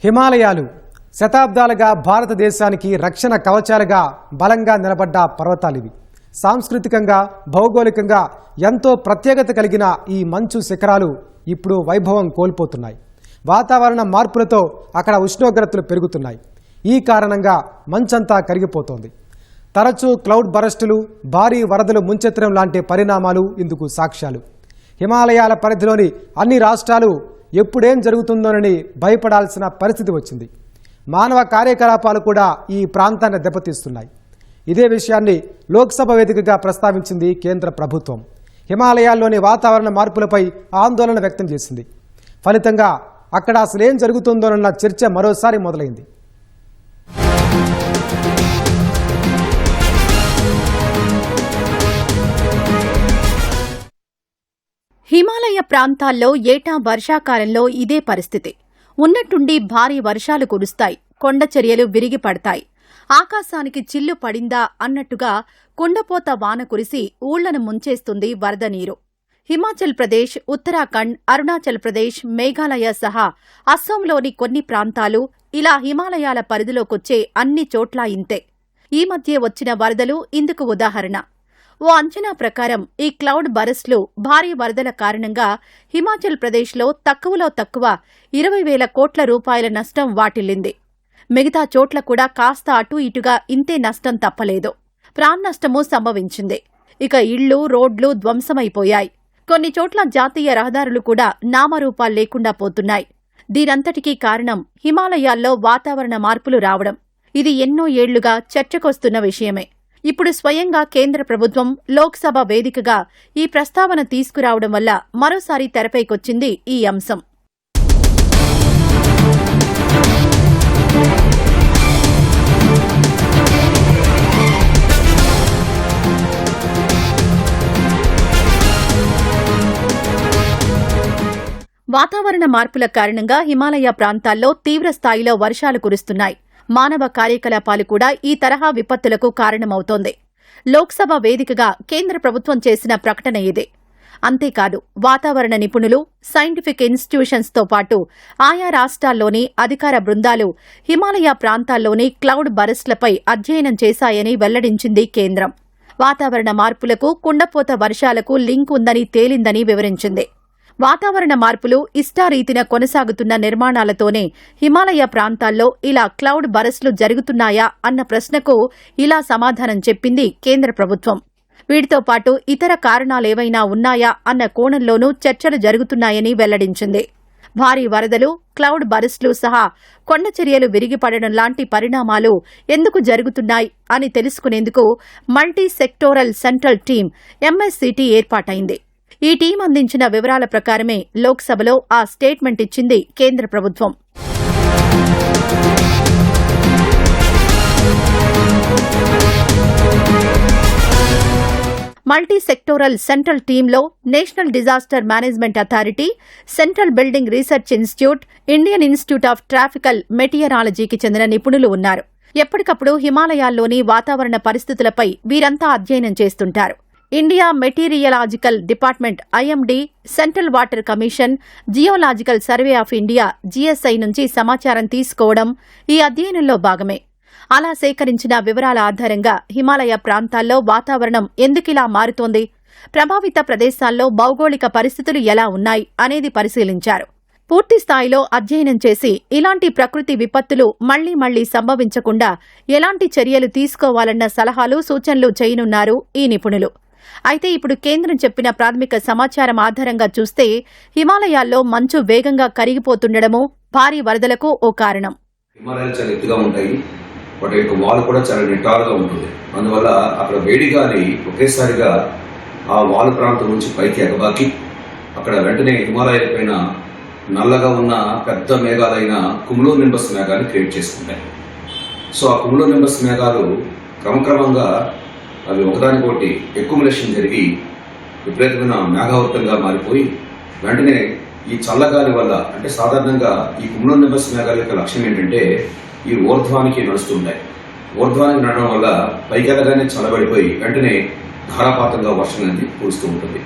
హిమాలయాలు శతాబ్దాలుగా భారతదేశానికి రక్షణ కవచాలుగా బలంగా నిలబడ్డ పర్వతాలివి. సాంస్కృతికంగా భౌగోళికంగా ఎంతో ప్రత్యేకత కలిగిన ఈ మంచు శిఖరాలు ఇప్పుడు వైభవం కోల్పోతున్నాయి. వాతావరణ మార్పులతో అక్కడ ఉష్ణోగ్రతలు పెరుగుతున్నాయి. ఈ కారణంగా మంచంతా కరిగిపోతోంది. తరచూ క్లౌడ్ బరస్టులు, భారీ వరదలు ముంచెత్తడం లాంటి పరిణామాలు ఇందుకు సాక్ష్యాలు. హిమాలయాల పరిధిలోని అన్ని రాష్ట్రాలు ఎప్పుడేం జరుగుతుందోనని భయపడాల్సిన పరిస్థితి వచ్చింది. మానవ కార్యకలాపాలు కూడా ఈ ప్రాంతాన్ని దెబ్బతీస్తున్నాయి. ఇదే విషయాన్ని లోక్సభ వేదికగా ప్రస్తావించింది కేంద్ర ప్రభుత్వం. హిమాలయాల్లోని వాతావరణ మార్పులపై ఆందోళన వ్యక్తం చేసింది. ఫలితంగా అక్కడ అసలేం జరుగుతుందోనన్న చర్చ మరోసారి మొదలైంది. హిమాలయ ప్రాంతాల్లో ఏటా వర్షాకాలంలో ఇదే పరిస్థితి. ఉన్నట్టుండి భారీ వర్షాలు కురుస్తాయి, కొండచర్యలు విరిగి పడతాయి. ఆకాశానికి చిల్లు పడిందా అన్నట్టుగా కుండపోత వాన కురిసి ఊళ్లను ముంచేస్తుంది వరద నీరు. హిమాచల్ ప్రదేశ్, ఉత్తరాఖండ్, అరుణాచల్ ప్రదేశ్, మేఘాలయ సహా అస్సాంలోని కొన్ని ప్రాంతాలు ఇలా హిమాలయాల పరిధిలోకొచ్చే అన్ని చోట్లా ఇంతే. ఈ మధ్య వచ్చిన వరదలు ఇందుకు ఉదాహరణ. ఓ అంచనా ప్రకారం ఈ క్లౌడ్ బరస్ట్లు, భారీ వరదల కారణంగా హిమాచల్ ప్రదేశ్లో తక్కువలో తక్కువ 20,000 కోట్ల రూపాయల నష్టం వాటిల్లింది. మిగతా చోట్ల కూడా కాస్త అటూ ఇటుగా ఇంతే నష్టం తప్పలేదు. ప్రాణనష్టమూ సంభవించింది. ఇక ఇళ్లు, రోడ్లు ధ్వంసమైపోయాయి. కొన్ని చోట్ల జాతీయ రహదారులు కూడా నామరూపాలు లేకుండా పోతున్నాయి. దీనంతటికీ కారణం హిమాలయాల్లో వాతావరణ మార్పులు రావడం. ఇది ఎన్నో ఏళ్లుగా చర్చకొస్తున్న విషయమే. ఇప్పుడు స్వయంగా కేంద్ర ప్రభుత్వం లోక్సభ వేదికగా ఈ ప్రస్తావన తీసుకురావడం వల్ల మరోసారి తెరపైకొచ్చింది ఈ అంశం. వాతావరణ మార్పుల కారణంగా హిమాలయ ప్రాంతాల్లో తీవ్ర స్థాయిలో వర్షాలు కురుస్తున్నాయి. మానవ కార్యకలాపాలు కూడా ఈ తరహా విపత్తులకు కారణమవుతోంది. లోక్సభ వేదికగా కేంద్ర ప్రభుత్వం చేసిన ప్రకటన ఇదే. అంతేకాదు, వాతావరణ నిపుణులు, సైంటిఫిక్ ఇన్స్టిట్యూషన్స్తో పాటు ఆయా రాష్ట్రాల్లోని అధికార బృందాలు హిమాలయ ప్రాంతాల్లోని క్లౌడ్ బరస్ట్లపై అధ్యయనం చేశాయని వెల్లడించింది కేంద్రం. వాతావరణ మార్పులకు, కుండపోత వర్షాలకు లింక్ ఉందని తేలిందని వివరించింది. వాతావరణ మార్పులు ఇష్టారీతిన కొనసాగుతున్న నిర్మాణాలతోనే హిమాలయ ప్రాంతాల్లో ఇలా క్లౌడ్ బరస్ట్లు జరుగుతున్నాయా అన్న ప్రశ్నకు ఇలా సమాధానం చెప్పింది కేంద్ర ప్రభుత్వం. వీటితో పాటు ఇతర కారణాలేవైనా ఉన్నాయా అన్న కోణంలోనూ చర్చలు జరుగుతున్నాయని వెల్లడించింది. భారీ వరదలు, క్లౌడ్ బరస్ట్లు సహా కొండచర్యలు విరిగిపడడం లాంటి పరిణామాలు ఎందుకు జరుగుతున్నాయి అని తెలుసుకునేందుకు multi sectoral central team MSCT ఏర్పాటైంది. ఈ టీం అందించిన వివరాల ప్రకారమే లోక్సభలో ఆ స్టేట్మెంట్ ఇచ్చింది కేంద్ర ప్రభుత్వం. మల్టీ సెక్టోరల్ సెంట్రల్ టీంలో national disaster management authority, central building research institute, Indian institute of tropical మెటీరియరాలజీకి చెందిన నిపుణులు ఉన్నారు. ఎప్పటికప్పుడు హిమాలయాల్లోని వాతావరణ పరిస్థితులపై వీరంతా అధ్యయనం చేస్తుంటారు. India meteorological department IMD, central water commission, geological survey of India GSI నుంచి సమాచారం తీసుకోవడం ఈ అధ్యయనంలో భాగమే. అలా సేకరించిన వివరాల ఆధారంగా హిమాలయ ప్రాంతాల్లో వాతావరణం ఎందుకిలా మారుతోంది, ప్రభావిత ప్రదేశాల్లో భౌగోళిక పరిస్థితులు ఎలా ఉన్నాయి అనేది పరిశీలించారు. పూర్తి స్థాయిలో అధ్యయనం చేసి ఇలాంటి ప్రకృతి విపత్తులు మళ్లీ సంభవించకుండా ఎలాంటి చర్యలు తీసుకోవాలన్న సలహాలు, సూచనలు చేయనున్నారు ఈ నిపుణులు. అయితే ఇప్పుడు కేంద్రం చెప్పిన ప్రాథమిక సమాచారం ఆధారంగా చూస్తే హిమాలయాల్లో మంచు వేగంగా కరిగిపోతుండడము భారీ వరదలకు ఓ కారణం. హిమాలయాలు చాలా ఎత్తుగా ఉంటాయి, వాటి యొక్క వాల్ కూడా చాలా నిటారుగా ఉంటుంది. అందువల్ల అక్కడ వేడిగాలి ఒకేసారిగా ఆ వాల్ ప్రాంతం నుంచి పైకి ఎగబాకి అక్కడ వెంటనే హిమాలయాల పైన నల్లగా ఉన్న పెద్ద మేఘాలైన కుములో నింబస్ మేఘాలు క్రియేట్ చేసుకుంటాయి. సో ఆ కుములో నింబస్ మేఘాలు క్రమక్రమంగా అవి ఒకదానికొకటి ఎక్యుములేషన్ జరిగి విపరీతమైన మేఘావృతంగా మారిపోయి వెంటనే ఈ చల్లగాలి వల్ల, అంటే సాధారణంగా ఈ కుములో నింబస్ మేఘాల యొక్క లక్ష్యం ఏంటంటే ఈ ఊర్ధ్వానికి నడుస్తుంటాయి. ఊర్ధ్వానికి నడడం వల్ల పైకెళ్ళగానే చల్లబడిపోయి వెంటనే ధారాపాతంగా వర్షం అనేది కురుస్తూ ఉంటుంది.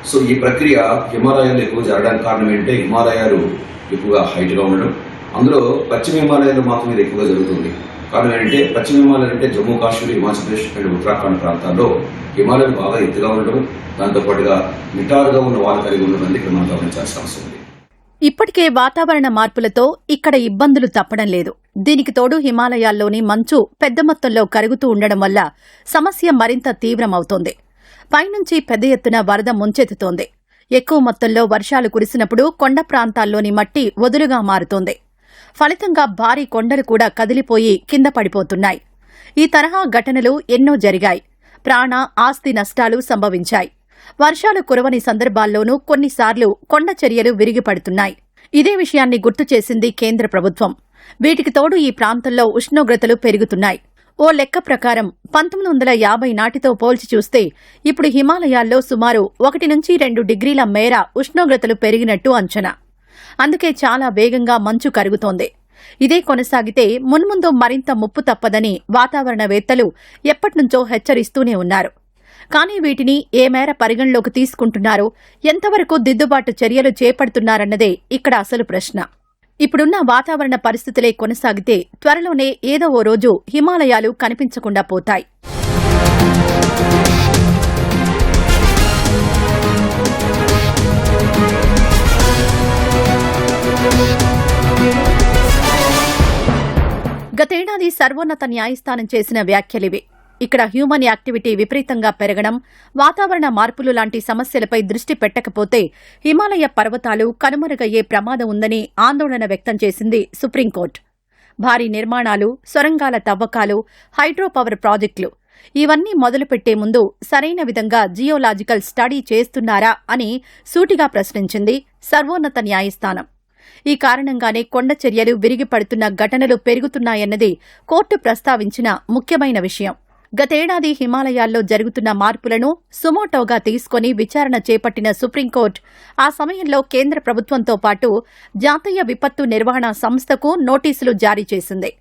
సో ఈ ప్రక్రియ హిమాలయాలు ఎక్కువ జరగడానికి కారణం ఏంటంటే హిమాలయాలు ఎక్కువగా హైట్గా ఉండడం, అందులో పశ్చిమ హిమాలయాల్లో మాత్రం ఇది ఎక్కువగా జరుగుతుంది. కారణం ఏంటంటే పశ్చిమ హిమాలయాలు అంటే జమ్మూ కాశ్మీర్, హిమాచల్ ప్రదేశ్ అండ్ ఉత్తరాఖండ్ ప్రాంతాల్లో హిమాలయాలు బాగా ఎత్తుగా ఉండడం, దాంతో పాటుగా నిటారుగా ఉన్న వాళ్ళు కలిగి ఉండడం ఇక్కడ మనం గమనించాల్సిన అవసరం ఉంది. ఇప్పటికే వాతావరణ మార్పులతో ఇక్కడ ఇబ్బందులు తప్పడం లేదు. దీనికి తోడు హిమాలయాల్లోని మంచు పెద్ద మొత్తంలో కరుగుతూ ఉండడం వల్ల సమస్య మరింత తీవ్రమవుతోంది. పైనుంచి పెద్ద ఎత్తున వరద ముంచెత్తుతోంది. ఎక్కువ మొత్తంలో వర్షాలు కురిసినప్పుడు కొండ ప్రాంతాల్లోని మట్టి వదులుగా మారుతోంది. ఫలితంగా భారీ కొండలు కూడా కదిలిపోయి కింద పడిపోతున్నాయి. ఈ తరహా ఘటనలు ఎన్నో జరిగాయి. ప్రాణ, ఆస్తి నష్టాలు సంభవించాయి. వర్షాలు కురవని సందర్భాల్లోనూ కొన్నిసార్లు కొండ చర్యలు విరిగిపడుతున్నాయి. ఇదే విషయాన్ని గుర్తు చేసింది కేంద్ర ప్రభుత్వం. వీటికి తోడు ఈ ప్రాంతంలో ఉష్ణోగ్రతలు పెరుగుతున్నాయి. ఓ లెక్క ప్రకారం 1950 నాటితో పోల్చి చూస్తే ఇప్పుడు హిమాలయాల్లో సుమారు 1 నుంచి 2 డిగ్రీల మేర ఉష్ణోగ్రతలు పెరిగినట్టు అంచనా. అందుకే చాలా వేగంగా మంచు కరుగుతోంది. ఇదే కొనసాగితే మున్ముందు మరింత ముప్పు తప్పదని వాతావరణవేత్తలు ఎప్పటినుంచో హెచ్చరిస్తూనే ఉన్నారు. కానీ వీటిని ఏ మేర పరిగణలోకి తీసుకుంటున్నారో, ఎంతవరకు దిద్దుబాటు చర్యలు చేపడుతున్నారన్నదే ఇక్కడ అసలు ప్రశ్న. ఇప్పుడున్న వాతావరణ పరిస్థితులే కొనసాగితే త్వరలోనే ఏదో ఓ రోజు హిమాలయాలు కనిపించకుండా పోతాయి. గతేడాది సర్వోన్నత న్యాయస్థానం చేసిన వ్యాఖ్యలివి. ఇక్కడ హ్యూమన్ యాక్టివిటీ విపరీతంగా పెరగడం, వాతావరణ మార్పులు లాంటి సమస్యలపై దృష్టి పెట్టకపోతే హిమాలయ పర్వతాలు కనుమరుగయ్యే ప్రమాదం ఉందని ఆందోళన వ్యక్తం చేసింది సుప్రీంకోర్టు. భారీ నిర్మాణాలు, సొరంగాల తవ్వకాలు, హైడ్రో పవర్ ప్రాజెక్టులు ఇవన్నీ మొదలుపెట్టే ముందు సరైన విధంగా జియోలాజికల్ స్టడీ చేస్తున్నారా అని సూటిగా ప్రశ్నించింది సర్వోన్నత న్యాయస్థానం. ఈ కారణంగానే కొండ చర్యలు విరిగిపడుతున్న ఘటనలు పెరుగుతున్నాయన్నది కోర్టు ప్రస్తావించిన ముఖ్యమైన విషయం. గతేడాది హిమాలయాల్లో జరుగుతున్న మార్పులను సుమోటోగా తీసుకుని విచారణ చేపట్టిన సుప్రీంకోర్టు ఆ సమయంలో కేంద్ర ప్రభుత్వంతో పాటు జాతీయ విపత్తు నిర్వహణ సంస్థకు నోటీసులు జారీ చేసింది.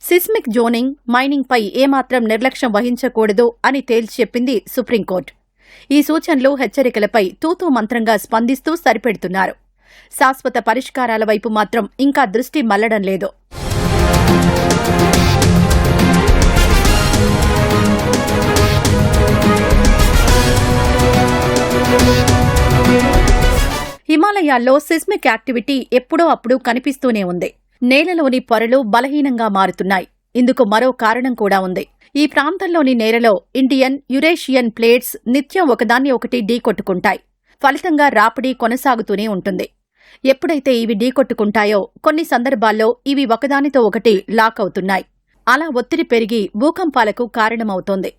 సిస్మిక్ జోనింగ్, మైనింగ్పై ఏమాత్రం నిర్లక్ష్యం వహించకూడదు అని తేల్చి చెప్పింది సుప్రీంకోర్టు. ఈ సూచనలు, హెచ్చరికలపై తూతూ మంత్రంగా స్పందిస్తూ సరిపెడుతున్నారు. శాశ్వత పరిష్కారాల వైపు మాత్రం ఇంకా దృష్టి మళ్లడం లేదు. హిమాలయాల్లో సిస్మిక్ యాక్టివిటీ ఎప్పుడో అప్పుడు కనిపిస్తూనే ఉంది. నేలలోని పొరలు బలహీనంగా మారుతున్నాయి. ఇందుకు మరో కారణం కూడా ఉంది. ఈ ప్రాంతంలోని నేలలో ఇండియన్, యురేషియన్ ప్లేట్స్ నిత్యం ఒకదాన్ని ఒకటి ఢీకొట్టుకుంటాయి. ఫలితంగా రాపిడి కొనసాగుతూనే ఉంటుంది. ఎప్పుడైతే ఇవి ఢీకొట్టుకుంటాయో కొన్ని సందర్భాల్లో ఇవి ఒకదానితో ఒకటి లాక్ అవుతున్నాయి. అలా ఒత్తిడి పెరిగి భూకంపాలకు కారణమవుతోంది.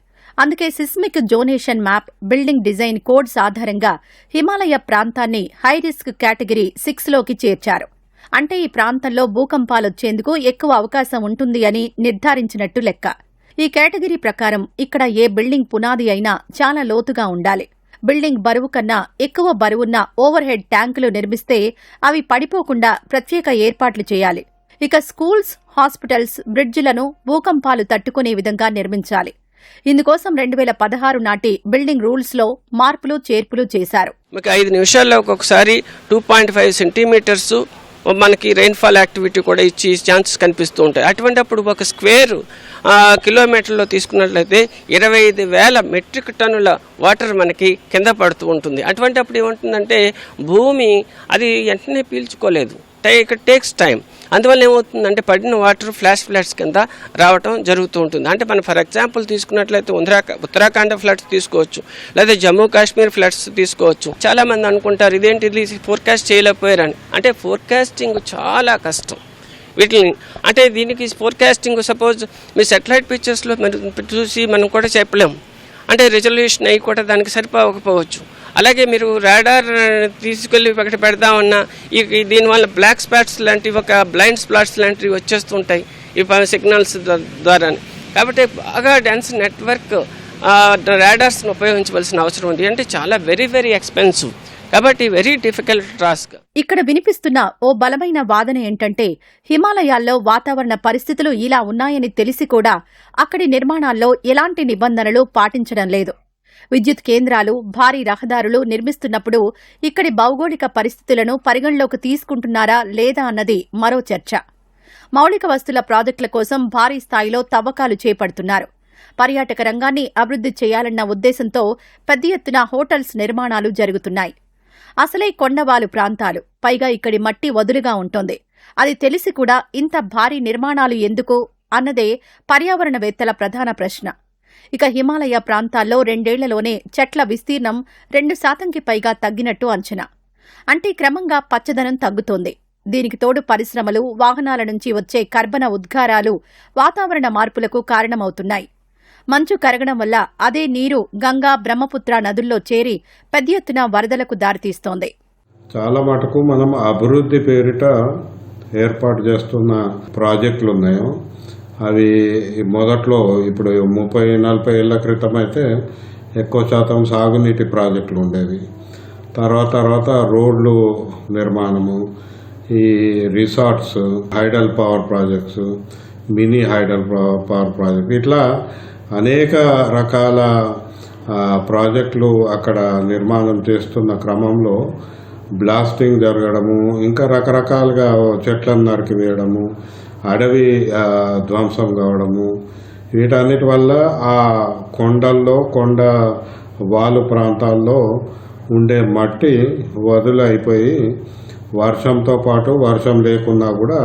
అందుకే seismic జోనేషన్ map, building design codes ఆధారంగా హిమాలయ ప్రాంతాన్ని హై రిస్క్ కేటగిరీ 6లోకి చేర్చారు. అంటే ఈ ప్రాంతంలో భూకంపాలొచ్చేందుకు ఎక్కువ అవకాశం ఉంటుంది అని నిర్ధారించినట్టు లెక్క. ఈ కేటగిరీ ప్రకారం ఇక్కడ ఏ బిల్డింగ్ పునాది అయినా చాలా లోతుగా ఉండాలి. బిల్డింగ్ బరువు కన్నా ఎక్కువ బరువున్న ఓవర్ హెడ్ ట్యాంకులు నిర్మిస్తే అవి పడిపోకుండా ప్రత్యేక ఏర్పాట్లు చేయాలి. ఇక స్కూల్స్, హాస్పిటల్స్, బ్రిడ్జిలను భూకంపాలు తట్టుకునే విధంగా నిర్మించాలి. ఇందుకోసం 2016 నాటి బిల్డింగ్ రూల్స్ లో మార్పులు, చేర్పులు చేశారు. 5 నిమిషాల్లో ఒక్కొక్కసారి 2.5 సెంటీమీటర్స్ మనకి రెయిన్ఫాల్ యాక్టివిటీ కూడా ఇచ్చి ఛాన్సెస్ కనిపిస్తూ ఉంటాయి. అటువంటిప్పుడు ఒక స్క్వేర్ కిలోమీటర్లో తీసుకున్నట్లయితే 25,000 మెట్రిక్ టన్నుల వాటర్ మనకి కింద పడుతూ ఉంటుంది. అటువంటిప్పుడు ఏముంటుందంటే భూమి అది వెంటనే పీల్చుకోలేదు. It takes time. అందువల్ల ఏమవుతుందంటే పడిన వాటర్ ఫ్లాట్స్ కింద రావటం జరుగుతూ ఉంటుంది. అంటే మనం ఫర్ ఎగ్జాంపుల్ తీసుకున్నట్లయితే ఉత్తరాఖండ్ ఫ్లడ్స్ తీసుకోవచ్చు, లేదా జమ్మూ కాశ్మీర్ ఫ్లడ్స్ తీసుకోవచ్చు. చాలా మంది అనుకుంటారు ఇదేంటి ఇది ఫోర్కాస్ట్ చేయలేకపోయారని. అంటే ఫోర్కాస్టింగ్ చాలా కష్టం వీటిని. అంటే దీనికి ఫోర్కాస్టింగ్ సపోజ్ మీ సెటిలైట్ పిక్చర్స్లో చూసి మనం కూడా చెప్పలేము. అంటే రిజల్యూషన్ అయ్యి కూడా దానికి సరిపోకపోవచ్చు. అలాగే మీరు రాడార్ తీసుకెళ్ళి ఒకటి పెడదామన్నా దీనివల్ల బ్లాక్ స్పాట్స్ లాంటివి, ఒక బ్లైండ్ స్పాట్స్ లాంటివి వచ్చేస్తుంటాయి ఈ సిగ్నల్స్ ద్వారా. కాబట్టి బాగా డెన్స్ నెట్వర్క్ రాడార్స్ని ఉపయోగించవలసిన అవసరం ఉంది. అంటే చాలా వెరీ వెరీ ఎక్స్పెన్సివ్. కాబట్టి వెరీ డిఫికల్ట్ టాస్క్. ఇక్కడ వినిపిస్తున్న ఓ బలమైన వాదన ఏంటంటే హిమాలయాల్లో వాతావరణ పరిస్థితులు ఇలా ఉన్నాయని తెలిసి కూడా అక్కడి నిర్మాణాల్లో ఎలాంటి నిబంధనలు పాటించడం లేదు. విద్యుత్ కేంద్రాలు, భారీ రహదారులు నిర్మిస్తున్నప్పుడు ఇక్కడి భౌగోళిక పరిస్థితులను పరిగణలోకి తీసుకుంటున్నారా లేదా అన్నది మరో చర్చ. మౌలిక వస్తుల ప్రాజెక్టుల కోసం భారీ స్థాయిలో తవ్వకాలు చేపడుతున్నారు. పర్యాటక రంగాన్ని అభివృద్ధి చేయాలన్న ఉద్దేశంతో పెద్ద ఎత్తున హోటల్స్ నిర్మాణాలు జరుగుతున్నాయి. అసలే కొండవాలు ప్రాంతాలు, పైగా ఇక్కడి మట్టి వదులుగా ఉంటోంది. అది తెలిసి కూడా ఇంత భారీ నిర్మాణాలు ఎందుకు అన్నదే పర్యావరణవేత్తల ప్రధాన ప్రశ్న. ఇక హిమాలయ ప్రాంతాల్లో 2 ఏళ్లలోనే చెట్ల విస్తీర్ణం 2% పైగా తగ్గినట్టు అంచనా. అంటే క్రమంగా పచ్చదనం తగ్గుతోంది. దీనికి తోడు పరిశ్రమలు, వాహనాల నుంచి వచ్చే కర్బన ఉద్గారాలు వాతావరణ మార్పులకు కారణమవుతున్నాయి. మంచు కరగడం వల్ల అదే నీరు గంగా, బ్రహ్మపుత్ర నదుల్లో చేరి పెద్ద ఎత్తున వరదలకు దారితీస్తోంది. చాలా మటుకు మనం అభివృద్ధి పేరిట ఏర్పాటు చేస్తున్న ప్రాజెక్టులు ఉన్నాయో అవి మొదట్లో ఇప్పుడు 30-40 ఏళ్ల క్రితం అయితే ఎక్కువ శాతం సాగునీటి ప్రాజెక్టులు ఉండేవి. తర్వాత రోడ్లు నిర్మాణము, ఈ resorts, hydel power projects, mini hydel power project, ఇట్లా అనేక రకాల ప్రాజెక్టులు అక్కడ నిర్మాణం చేస్తున్న క్రమంలో బ్లాస్టింగ్ జరగడము, ఇంకా రకరకాలుగా చెట్లను నరికివేయడము, అడవి ధ్వంసం కావడము, వీటన్నిటి వల్ల ఆ కొండల్లో, కొండ వాలు ప్రాంతాల్లో ఉండే మట్టి వదులైపోయి వర్షంతో పాటు వర్షం లేకున్నా కూడా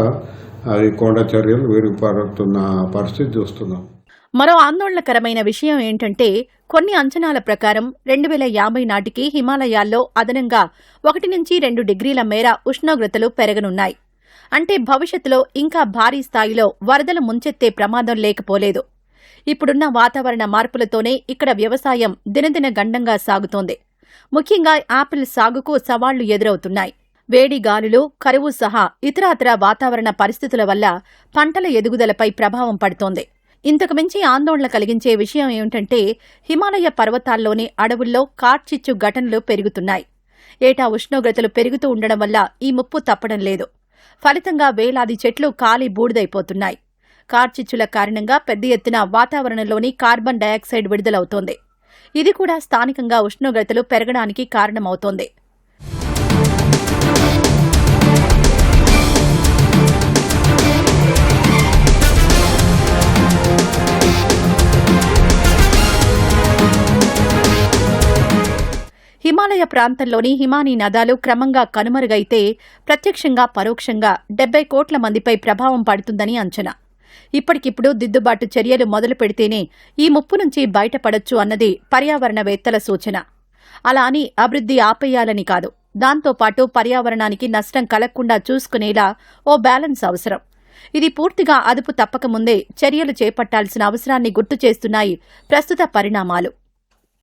అవి కొండ చర్యలు విరిగిపడుతున్న పరిస్థితి చూస్తున్నాం. మరో ఆందోళనకరమైన విషయం ఏంటంటే కొన్ని అంచనాల ప్రకారం 2050 నాటికి హిమాలయాల్లో అదనంగా 1-2 డిగ్రీల మేర ఉష్ణోగ్రతలు పెరగనున్నాయి. అంటే భవిష్యత్తులో ఇంకా భారీ స్థాయిలో వరదలు ముంచెత్తే ప్రమాదం లేకపోలేదు. ఇప్పుడున్న వాతావరణ మార్పులతోనే ఇక్కడ వ్యవసాయం దినదిన గండంగా సాగుతోంది. ముఖ్యంగా యాపిల్ సాగుకు సవాళ్లు ఎదురవుతున్నాయి. వేడి గాలులు, కరువు సహా ఇతరాతర వాతావరణ పరిస్థితుల వల్ల పంటల ఎదుగుదలపై ప్రభావం పడుతోంది. ఇంతకుమించి ఆందోళన కలిగించే విషయం ఏమిటంటే హిమాలయ పర్వతాల్లోని అడవుల్లో కార్చిచ్చు ఘటనలు పెరుగుతున్నాయి. ఏటా ఉష్ణోగ్రతలు పెరుగుతూ ఉండడం వల్ల ఈ ముప్పు తప్పడం లేదు. ఫలితంగా వేలాది చెట్లు కాలి బూడిదైపోతున్నాయి. కార్చిచ్చుల కారణంగా పెద్ద ఎత్తున వాతావరణంలోని కార్బన్ డయాక్సైడ్ విడుదలవుతోంది. ఇది కూడా స్థానికంగా ఉష్ణోగ్రతలు పెరగడానికి కారణమవుతోంది. హిమాలయ ప్రాంతంలోని హిమానీ నదాలు క్రమంగా కనుమరుగైతే ప్రత్యక్షంగా పరోక్షంగా 70 కోట్ల మందిపై ప్రభావం పడుతుందని అంచనా. ఇప్పటికిప్పుడు దిద్దుబాటు చర్యలు మొదలు పెడితేనే ఈ ముప్పు నుంచి బయటపడొచ్చు అన్నది పర్యావరణవేత్తల సూచన. అలా అని అభివృద్ధి ఆపేయాలని కాదు, దాంతోపాటు పర్యావరణానికి నష్టం కలగకుండా చూసుకునేలా ఓ బ్యాలెన్స్ అవసరం. ఇది పూర్తిగా అదుపు తప్పకముందే చర్యలు చేపట్టాల్సిన అవసరాన్ని గుర్తు చేస్తున్నాయి ప్రస్తుత పరిణామాలు.